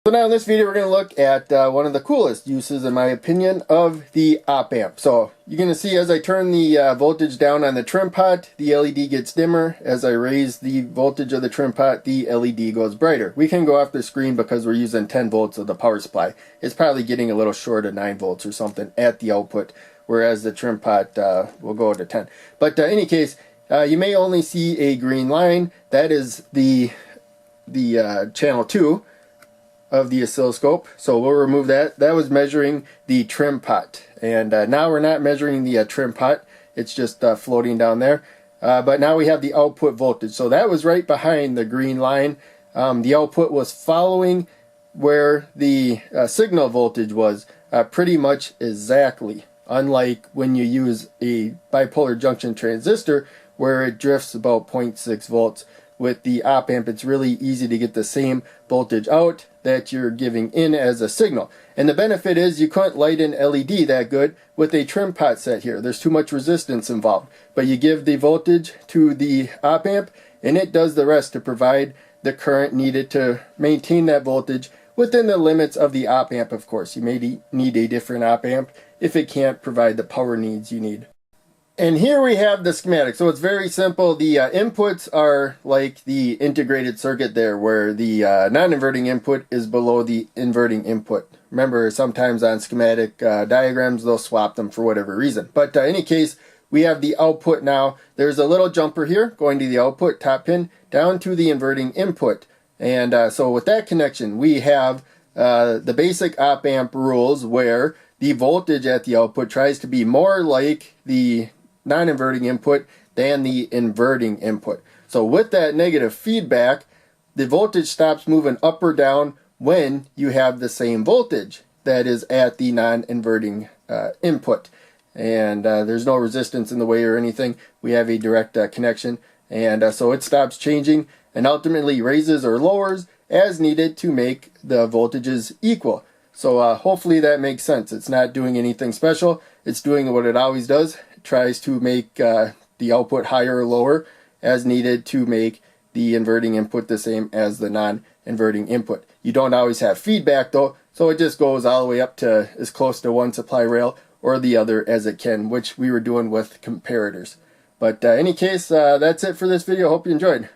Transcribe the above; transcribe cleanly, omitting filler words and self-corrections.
So now in this video we're going to look at one of the coolest uses, in my opinion, of the op amp. So you're going to see as I turn the voltage down on the trim pot, the LED gets dimmer. As I raise the voltage of the trim pot, the LED goes brighter. We can go off the screen because we're using 10 volts of the power supply. It's probably getting a little short of 9 volts or something at the output, whereas the trim pot will go to 10. But in any case, you may only see a green line. That is the channel 2 of the oscilloscope, so we'll remove that. That was measuring the trim pot, and now we're not measuring the trim pot, it's just floating down there. But now we have the output voltage, so that was right behind the green line. The output was following where the signal voltage was, pretty much exactly, unlike when you use a bipolar junction transistor where it drifts about 0.6 volts. With the op amp, it's really easy to get the same voltage out that you're giving in as a signal. And the benefit is you couldn't light an LED that good with a trim pot set here. There's too much resistance involved. But you give the voltage to the op amp and it does the rest to provide the current needed to maintain that voltage within the limits of the op amp, of course. You may need a different op amp if it can't provide the power needs you need. And here we have the schematic. So it's very simple. The inputs are like the integrated circuit there, where the non-inverting input is below the inverting input. Remember, sometimes on schematic diagrams, they'll swap them for whatever reason. But in any case, we have the output now. There's a little jumper here going to the output top pin down to the inverting input. And so with that connection, we have the basic op amp rules where the voltage at the output tries to be more like the non-inverting input than the inverting input. So with that negative feedback, the voltage stops moving up or down when you have the same voltage that is at the non-inverting input. And there's no resistance in the way or anything. We have a direct connection, and so it stops changing and ultimately raises or lowers as needed to make the voltages equal. So hopefully that makes sense. It's not doing anything special. It's doing what it always does. It tries to make the output higher or lower as needed to make the inverting input the same as the non-inverting input. You don't always have feedback though, so it just goes all the way up to as close to one supply rail or the other as it can, which we were doing with comparators. But in any case, that's it for this video. Hope you enjoyed.